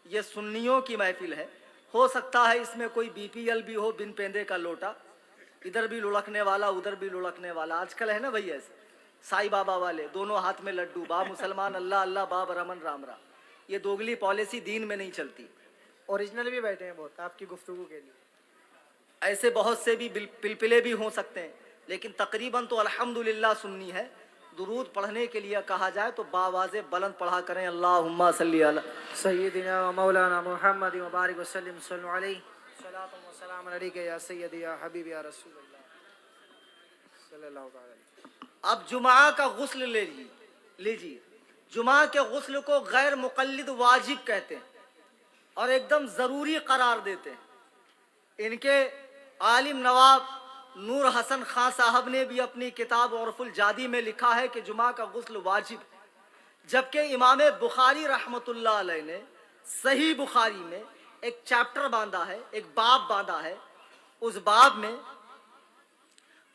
یہ سنیوں کی محفل ہے، ہو سکتا ہے اس میں کوئی بی پی ایل بھی ہو، بن پیندے کا لوٹا، ادھر بھی لڑکنے والا ادھر بھی لڑکنے والا. آج کل ہے نا بھائی ایسے سائی بابا والے، دونوں ہاتھ میں لڈو، با مسلمان اللہ اللہ باب رمن رام رام. یہ دوگلی پالیسی دین میں نہیں چلتی. اوریجنل بھی بیٹھے ہیں بہت آپ کی گفتگو کے لیے. ایسے بہت سے بھی پلپلے بھی ہو سکتے ہیں، لیکن تقریباً تو الحمدللہ سنی ہے. درود پڑھنے کے لیے کہا جائے تو باواز بلند پڑھا کریں اللہم صلی علی سیدنا و مولانا محمد مبارک وسلم صلی اللہ علیہ صلاۃ و سلام علیک یا سیدی یا حبیب یا رسول اللہ صلی اللہ علیہ وسلم. اب جمعہ کا غسل لیجیے. جمعہ کے غسل کو غیر مقلد واجب کہتے ہیں اور ایک دم ضروری قرار دیتے ہیں. ان کے عالم نواب نور حسن خان صاحب نے بھی اپنی کتاب عرف الجادی میں لکھا ہے کہ جمعہ کا غسل واجب ہے، جبکہ امام بخاری رحمۃ اللہ علیہ نے صحیح بخاری میں ایک چیپٹر باندھا ہے، ایک باب باندھا ہے. اس باب میں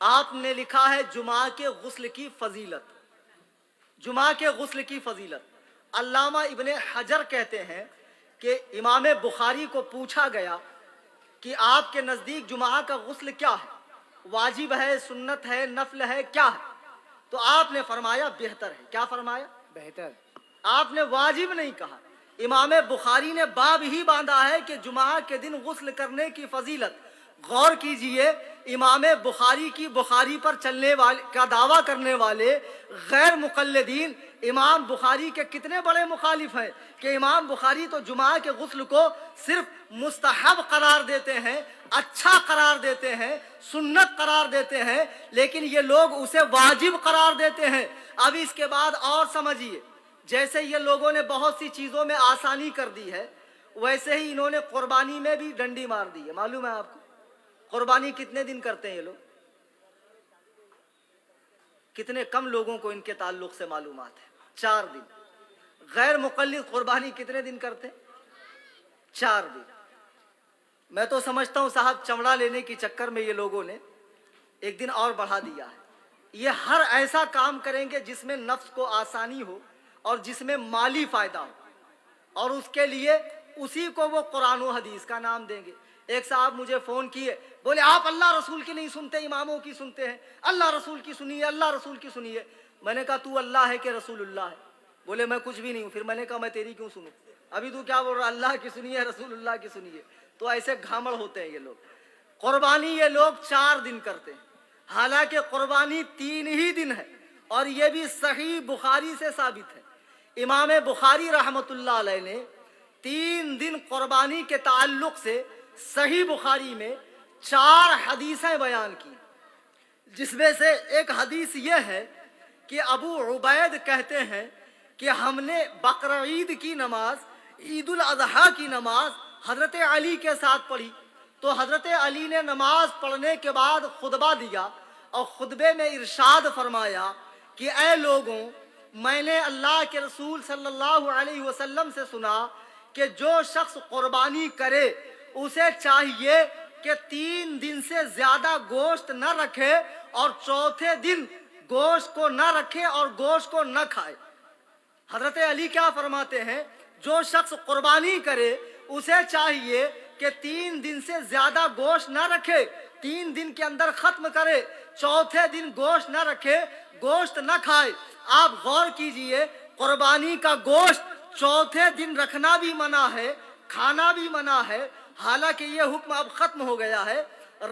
آپ نے لکھا ہے جمعہ کے غسل کی فضیلت. جمعہ کے غسل کی فضیلت. علامہ ابن حجر کہتے ہیں کہ امام بخاری کو پوچھا گیا کہ آپ کے نزدیک جمعہ کا غسل کیا ہے، واجب ہے، سنت ہے، نفل ہے، کیا ہے؟ تو آپ نے فرمایا بہتر ہے. کیا فرمایا؟ بہتر. آپ نے واجب نہیں کہا. امام بخاری نے باب ہی باندھا ہے کہ جمعہ کے دن غسل کرنے کی فضیلت. غور کیجئے، امام بخاری کی بخاری پر چلنے والے کا دعویٰ کرنے والے غیر مقلدین امام بخاری کے کتنے بڑے مخالف ہیں کہ امام بخاری تو جمعہ کے غسل کو صرف مستحب قرار دیتے ہیں، اچھا قرار دیتے ہیں، سنت قرار دیتے ہیں، لیکن یہ لوگ اسے واجب قرار دیتے ہیں. اب اس کے بعد اور سمجھیے، جیسے یہ لوگوں نے بہت سی چیزوں میں آسانی کر دی ہے، ویسے ہی انہوں نے قربانی میں بھی ڈنڈی مار دی ہے. معلوم ہے آپ کو قربانی کتنے دن کرتے ہیں یہ لوگ؟ کتنے کم لوگوں کو ان کے تعلق سے معلومات ہے. 4 دن. غیر مقلد قربانی کتنے دن کرتے ہیں؟ 4 دن. میں تو سمجھتا ہوں صاحب چمڑا لینے کی چکر میں یہ لوگوں نے ایک دن اور بڑھا دیا ہے. یہ ہر ایسا کام کریں گے جس میں نفس کو آسانی ہو اور جس میں مالی فائدہ ہو، اور اس کے لیے اسی کو وہ قرآن و حدیث کا نام دیں گے. ایک صاحب مجھے فون کیے، بولے آپ اللہ رسول کی نہیں سنتے، اماموں کی سنتے ہیں، اللہ رسول کی سنیے، اللہ رسول کی سنیے. میں نے کہا تو اللہ ہے کہ رسول اللہ ہے؟ بولے میں کچھ بھی نہیں ہوں. پھر میں نے کہا میں تیری کیوں سنوں؟ ابھی تو کیا بول رہا، اللہ کی سنیے، رسول اللہ کی سنیے. تو ایسے گھامڑ ہوتے ہیں یہ لوگ. قربانی یہ لوگ 4 دن کرتے ہیں، حالانکہ قربانی 3 ہی دن ہے، اور یہ بھی صحیح بخاری سے ثابت ہے. امام بخاری رحمۃ اللہ علیہ نے 3 دن قربانی کے تعلق سے صحیح بخاری میں 4 حدیثیں بیان کی، جس میں سے ایک حدیث یہ ہے کہ ابو عبید کہتے ہیں کہ ہم نے بقرعید کی نماز، عید الاضحیٰ کی نماز حضرت علی کے ساتھ پڑھی. تو حضرت علی نے نماز پڑھنے کے بعد خطبہ دیا اور خطبے میں ارشاد فرمایا کہ اے لوگوں، میں نے اللہ کے رسول صلی اللہ علیہ وسلم سے سنا کہ جو شخص قربانی کرے اسے چاہیے کہ 3 دن سے زیادہ گوشت نہ رکھے اور چوتھے دن گوشت کو نہ رکھے اور گوشت کو نہ کھائے. حضرت علی کیا فرماتے ہیں؟ جو شخص قربانی کرے اسے چاہیے کہ 3 دن سے زیادہ گوشت نہ رکھے، 3 دن کے اندر ختم کرے، چوتھے دن گوشت نہ رکھے، گوشت نہ کھائے. آپ غور کیجئے، قربانی کا گوشت چوتھے دن رکھنا بھی منع ہے، کھانا بھی منع ہے، حالانکہ یہ حکم اب ختم ہو گیا ہے،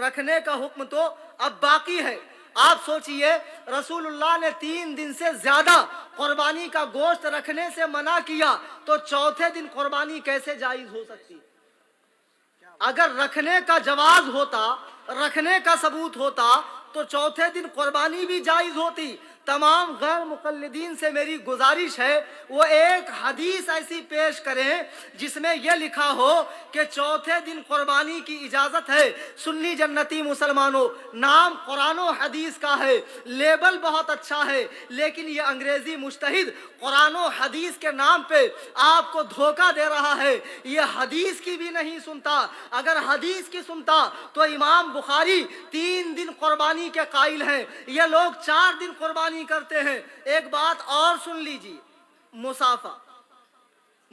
رکھنے کا حکم تو اب باقی ہے. آپ سوچئے، رسول اللہ نے 3 دن سے زیادہ قربانی کا گوشت رکھنے سے منع کیا، تو چوتھے دن قربانی کیسے جائز ہو سکتی؟ اگر رکھنے کا جواز ہوتا، رکھنے کا ثبوت ہوتا تو چوتھے دن قربانی بھی جائز ہوتی. تمام غیر مقلدین سے میری گزارش ہے وہ ایک حدیث ایسی پیش کریں جس میں یہ لکھا ہو کہ چوتھے دن قربانی کی اجازت ہے. سنی جنتی مسلمانوں، نام قرآن و حدیث کا ہے، لیبل بہت اچھا ہے، لیکن یہ انگریزی مجتہد قرآن و حدیث کے نام پہ آپ کو دھوکہ دے رہا ہے. یہ حدیث کی بھی نہیں سنتا. اگر حدیث کی سنتا تو امام بخاری 3 دن قربانی کے قائل ہیں، یہ لوگ 4 دن قربانی کرتے ہیں. ایک بات اور سن لیجیے، مسافہ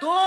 2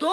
2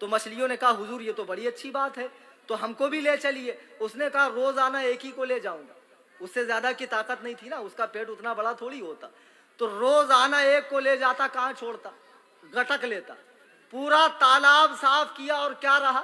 تو مچھلیوں نے کہا حضور یہ تو بڑی اچھی بات ہے, تو ہم کو بھی لے چلیے. اس نے کہا روزانہ ایک ہی کو لے جاؤں گا. اس سے زیادہ کی طاقت نہیں تھی نا, اس کا پیٹ اتنا بڑا تھوڑی ہوتا. تو روزانہ ایک کو لے جاتا, کہاں چھوڑتا, گٹک لیتا. پورا تالاب صاف کیا اور کیا رہا,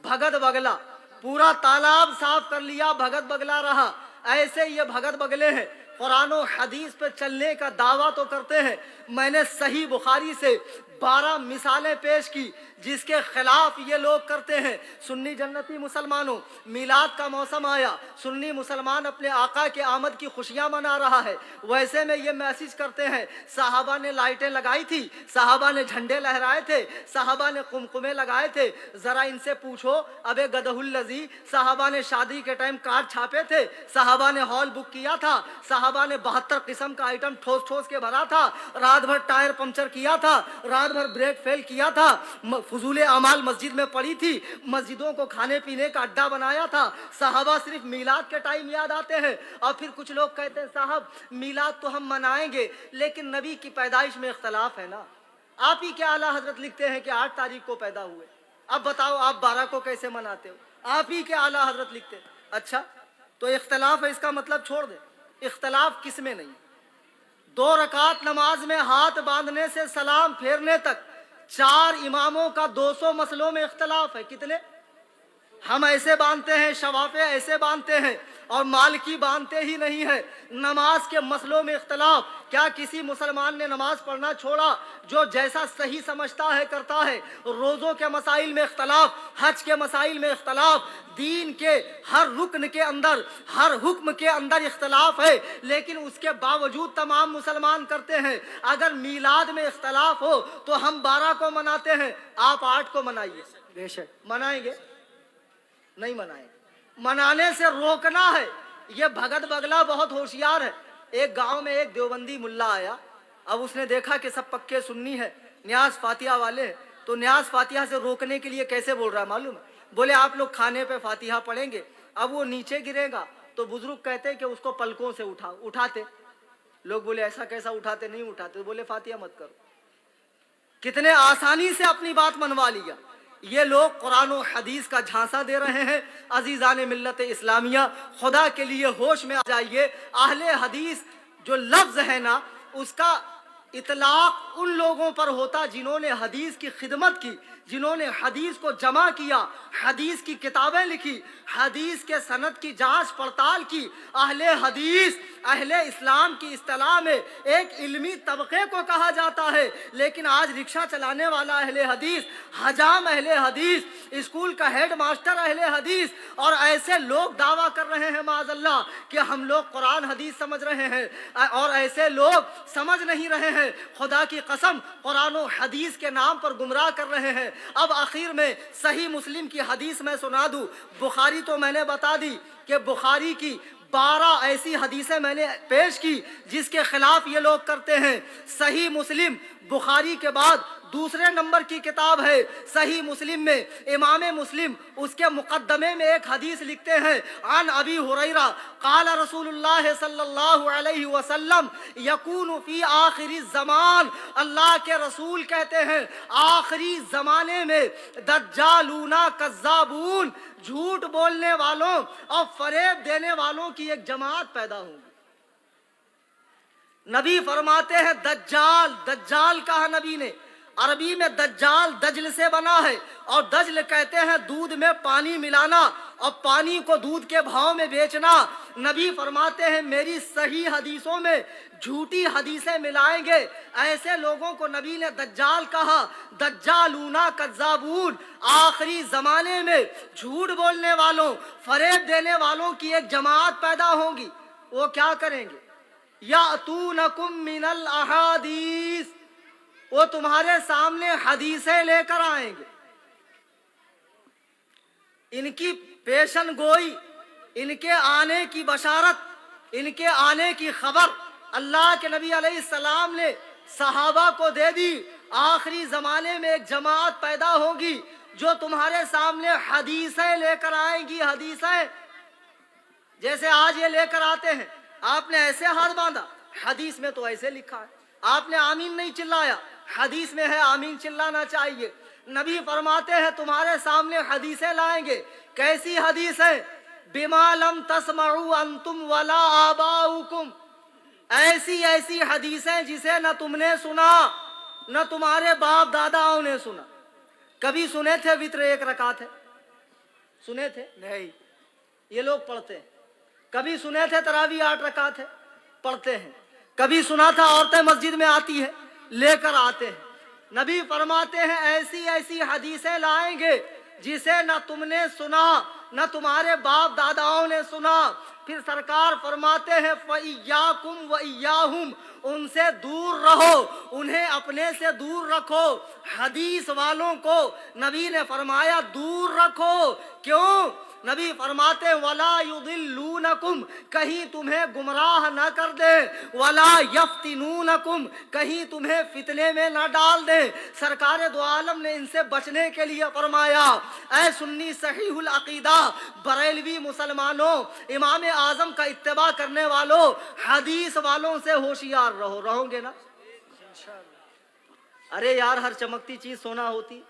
بھگت بگلا. پورا تالاب صاف کر لیا, بھگت بگلا رہا. ایسے یہ بھگت بگلے ہیں, قرآن و حدیث پہ چلنے کا دعویٰ تو کرتے ہیں. میں نے صحیح بخاری سے 12 مثالیں پیش کی جس کے خلاف یہ لوگ کرتے ہیں. سنی جنتی مسلمانوں, میلاد کا موسم آیا, سنی مسلمان اپنے آقا کے آمد کی خوشیاں منا رہا ہے. ویسے میں یہ میسج کرتے ہیں, صحابہ نے لائٹیں لگائی تھی, صحابہ نے جھنڈے لہرائے تھے, صحابہ نے قمقمے لگائے تھے. ذرا ان سے پوچھو ابے گدہ الذی, صحابہ نے شادی کے ٹائم کارڈ چھاپے تھے, صحابہ نے ہال بک کیا تھا, صحابہ نے 72 قسم کا آئٹم ٹھوس ٹھوس کے بھرا تھا, رات بھر ٹائر پنچر کیا تھا, رات بھر بریک فیل کیا تھا, فضول اعمال مسجد میں پڑی تھی, مسجدوں کو کھانے پینے کا اڈا بنایا تھا. صحابہ صرف میلاد کے ٹائم یاد آتے ہیں. اور پھر کچھ لوگ کہتے ہیں صاحب میلاد تو ہم منائیں گے لیکن نبی کی پیدائش میں اختلاف ہے نا. آپ ہی کے اعلیٰ حضرت لکھتے ہیں کہ 8 تاریخ کو پیدا ہوئے, اب بتاؤ آپ 12 کو کیسے مناتے ہو؟ آپ ہی کے اعلیٰ حضرت لکھتے ہیں. اچھا تو اختلاف ہے, اس کا مطلب چھوڑ دیں. اختلاف کس میں نہیں؟ 2 رکعت نماز میں ہاتھ باندھنے سے سلام پھیرنے تک 4 اماموں کا 200 مسئلوں میں اختلاف ہے. کتنے؟ ہم ایسے باندھتے ہیں, شوافے ایسے باندھتے ہیں, اور مالکی باندھتے ہی نہیں ہے. نماز کے مسئلوں میں اختلاف. کیا کسی مسلمان نے نماز پڑھنا چھوڑا؟ جو جیسا صحیح سمجھتا ہے کرتا ہے. روزوں کے مسائل میں اختلاف, حج کے مسائل میں اختلاف, دین کے ہر رکن کے اندر, ہر حکم کے اندر اختلاف ہے, لیکن اس کے باوجود تمام مسلمان کرتے ہیں. اگر میلاد میں اختلاف ہو تو ہم 12 کو مناتے ہیں, آپ 8 کو منائیے. بے شک منائیں گے؟ نہیں منائیں. منانے سے روکنا ہے. یہ بھگت بگلا بہت ہوشیار ہے. ایک گاؤں میں ایک دیوبندی ملا آیا. اب اس نے دیکھا کہ سب پکے سنی ہے, نیاز فاتحہ والے ہیں, تو نیاز فاتحہ سے روکنے کے لیے کیسے بول رہا ہے معلوم ہے؟ بولے آپ لوگ کھانے پہ فاتحہ پڑھیں گے, اب وہ نیچے گرے گا تو بزرگ کہتے ہیں کہ اس کو پلکوں سے اٹھاتے. لوگ بولے ایسا کیسا اٹھاتے؟ نہیں اٹھاتے. تو بولے فاتحہ مت کرو. کتنے آسانی سے اپنی بات منوا لیا. یہ لوگ قرآن و حدیث کا جھانسا دے رہے ہیں. عزیزان ملت اسلامیہ, خدا کے لیے ہوش میں آ جائیے. اہل حدیث جو لفظ ہے نا, اس کا اطلاق ان لوگوں پر ہوتا جنہوں نے حدیث کی خدمت کی, جنہوں نے حدیث کو جمع کیا, حدیث کی کتابیں لکھی, حدیث کے سند کی جانچ پڑتال کی. اہل حدیث اہل اسلام کی اصطلاح میں ایک علمی طبقے کو کہا جاتا ہے. لیکن آج رکشہ چلانے والا اہل حدیث, حجام اہل حدیث, اسکول کا ہیڈ ماسٹر اہل حدیث, اور ایسے لوگ دعویٰ کر رہے ہیں معاذ اللہ کہ ہم لوگ قرآن حدیث سمجھ رہے ہیں, اور ایسے لوگ سمجھ نہیں رہے ہیں. خدا کی قسم قرآن و حدیث کے نام پر گمراہ کر رہے ہیں. اب آخر میں صحیح مسلم کی حدیث میں سنا دوں. بخاری تو میں نے بتا دی کہ بخاری کی 12 ایسی حدیثیں میں نے پیش کی جس کے خلاف یہ لوگ کرتے ہیں. صحیح مسلم بخاری کے بعد دوسرے نمبر کی کتاب ہے. صحیح مسلم میں امام مسلم اس کے مقدمے میں ایک حدیث لکھتے ہیں, عن ابی ہریرہ قال رسول اللہ صلی اللہ علیہ وسلم یکون فی آخر الزمان, اللہ کے رسول کہتے ہیں آخری زمانے میں دجالون کذابون, جھوٹ بولنے والوں اور فریب دینے والوں کی ایک جماعت پیدا ہوگی. نبی فرماتے ہیں دجال, دجال کہا نبی نے. عربی میں دجال دجل سے بنا ہے, اور دجل کہتے ہیں دودھ میں پانی ملانا اور پانی کو دودھ کے بھاؤ میں بیچنا. نبی فرماتے ہیں میری صحیح حدیثوں میں جھوٹی حدیثیں ملائیں گے, ایسے لوگوں کو نبی نے دجال کہا. دجالون کذابون, آخری زمانے میں جھوٹ بولنے والوں, فریب دینے والوں کی ایک جماعت پیدا ہوگی. وہ کیا کریں گے؟ یاتونکم من الاحادیث, وہ تمہارے سامنے حدیثیں لے کر آئیں گے. ان کی پیشن گوئی, ان کے آنے کی بشارت, ان کے آنے کی خبر اللہ کے نبی علیہ السلام نے صحابہ کو دے دی. آخری زمانے میں ایک جماعت پیدا ہوگی جو تمہارے سامنے حدیثیں لے کر آئیں گی. حدیثیں جیسے آج یہ لے کر آتے ہیں, آپ نے ایسے ہاتھ باندھا, حدیث میں تو ایسے لکھا ہے. آپ نے آمین نہیں چلایا, حدیث میں ہے آمین چلانا چاہیے. نبی فرماتے ہیں تمہارے سامنے حدیثیں لائیں گے. کیسی حدیث ہے؟ بما لم تسمعوا انتم ولا آباؤکم. ایسی ایسی حدیثیں جسے نہ تم نے سنا نہ تمہارے باپ داداؤں نے سنا. کبھی سنے تھے وتر 1 رکعت ہے؟ سنے تھے؟ نہیں. یہ لوگ پڑھتے ہیں. کبھی سنے تھے تراویح 8 رکعت ہے؟ پڑھتے ہیں. کبھی سنا تھا عورتیں مسجد میں آتی ہے لے کر آتے ہیں. نبی فرماتے ہیں ایسی ایسی حدیثیں لائیں گے جسے نہ تم نے سنا نہ تمہارے باپ داداؤں نے سنا. پھر سرکار فرماتے ہیں فَإِيَّاكُمْ وَإِيَّاهُمْ. ان سے دور رہو, انہیں اپنے سے دور رکھو. حدیث والوں کو نبی نے فرمایا دور رکھو. کیوں؟ نبی فرماتے ہیں وَلَا يُضِلُّونَكُمْ, کہیں تمہیں گمراہ نہ کر دے. وَلَا يَفْتِنُونَكُمْ, کہیں تمہیں فتنے میں نہ ڈال دے. سرکار دو عالم نے ان سے بچنے کے لیے فرمایا اے سنی صحیح العقیدہ بریلوی مسلمانوں, امام اعظم کا اتباع کرنے والوں, حدیث والوں سے ہوشیار رہو. رہو گے نا؟ ارے یار ہر چمکتی چیز سونا ہوتی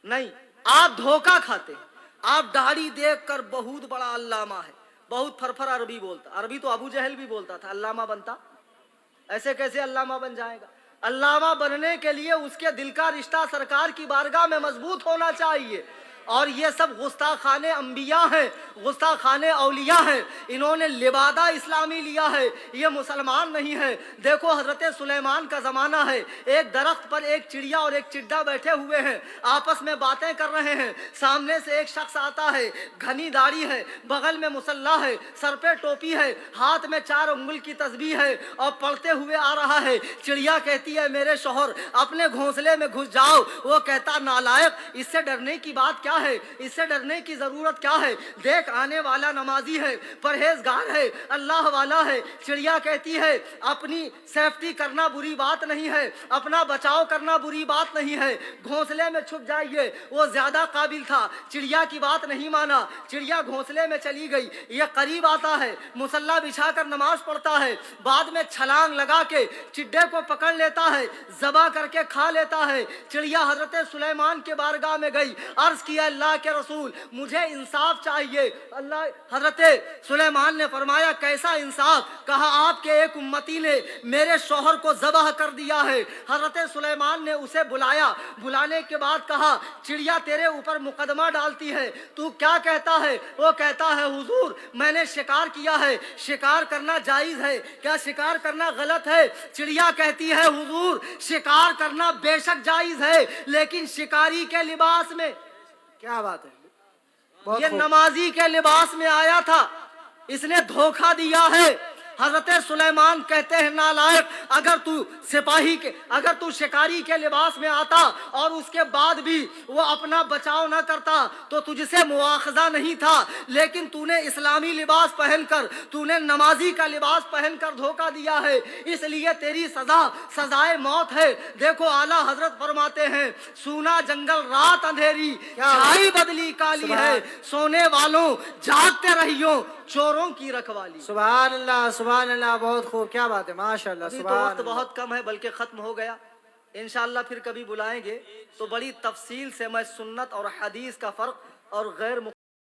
نہیں. آپ دھوکہ کھاتے ہیں. آپ داڑھی دیکھ کر بہت بڑا علامہ ہے, بہت پھر عربی بولتا. عربی تو ابو جہل بھی بولتا تھا, علامہ بنتا. ایسے کیسے علامہ بن جائے گا؟ علامہ بننے کے لیے اس کے دل کا رشتہ سرکار کی بارگاہ میں مضبوط ہونا چاہیے. اور یہ سب گستاخان انبیاء ہیں, گستاخان اولیاء ہیں. انہوں نے لبادہ اسلامی لیا ہے, یہ مسلمان نہیں ہے. دیکھو حضرت سلیمان کا زمانہ ہے, ایک درخت پر ایک چڑیا اور ایک چڑا بیٹھے ہوئے ہیں, آپس میں باتیں کر رہے ہیں. سامنے سے ایک شخص آتا ہے, گھنی داڑھی ہے, بغل میں مصلا ہے, سر پہ ٹوپی ہے, ہاتھ میں 4 انگل کی تسبیح ہے اور پڑھتے ہوئے آ رہا ہے. چڑیا کہتی ہے میرے شوہر اپنے گھونسلے میں گھس جاؤ. وہ کہتا نالائق, اس سے ڈرنے کی بات کیا ہے, اس سے ڈرنے کی ضرورت کیا ہے؟ دیکھ آنے والا نمازی ہے, پرہیزگار ہے, اللہ والا ہے. چڑیا کہتی ہے اپنی سیفٹی کرنا بری بات نہیں ہے, اپنا بچاؤ کرنا بری بات نہیں ہے, گھونسلے میں چھپ جائیے. وہ زیادہ قابل تھا, چڑیا کی بات نہیں مانا. چڑیا گھونسلے میں چلی گئی. یہ قریب آتا ہے, مصلا بچھا کر نماز پڑھتا ہے, بعد میں چھلانگ لگا کے چڈے کو پکڑ لیتا ہے, ذبح کر کے کھا لیتا ہے. چڑیا حضرت سلیمان کے بارگاہ میں گئی, عرض کیا اللہ کے رسول مجھے انصاف چاہیے. حضرت سلیمان نے فرمایا کیسا انصاف؟ کہا آپ کے ایک امتی نے میرے شوہر کو ذبح کر دیا ہے. حضرت سلیمان نے اسے بلایا, بلانے کے بعد کہا چڑیا تیرے اوپر مقدمہ ڈالتی ہے, تو کیا کہتا ہے؟ وہ کہتا ہے حضور میں نے شکار کیا ہے, شکار کرنا جائز ہے کیا شکار کرنا غلط ہے؟ چڑیا کہتی ہے حضور شکار کرنا بے شک جائز ہے, لیکن شکاری کے لباس میں. کیا بات ہے, یہ نمازی کے لباس میں آیا تھا, اس نے دھوکہ دیا ہے. حضرت سلیمان کہتے ہیں نالائق, اگر تو شکاری کے لباس میں آتا اور اس کے بعد بھی وہ اپنا بچاؤ نہ کرتا تو تجھ سے مواخذہ نہیں تھا, لیکن تو نے اسلامی لباس پہن کر, تو نے نمازی کا لباس پہن کر دھوکہ دیا ہے, اس لیے تیری سزا سزائے موت ہے. دیکھو اعلیٰ حضرت فرماتے ہیں سونا جنگل رات اندھیری, چھائی بدلی کالی ہے, سونے والوں جاگتے رہیو, چوروں کی رکھوالی. سبحان اللہ سبحان اللہ, بہت خوب, کیا بات ہے, ماشاء اللہ. ابھی تو وقت بہت کم ہے بلکہ ختم ہو گیا. انشاءاللہ پھر کبھی بلائیں گے تو بڑی تفصیل سے میں سنت اور حدیث کا فرق اور غیر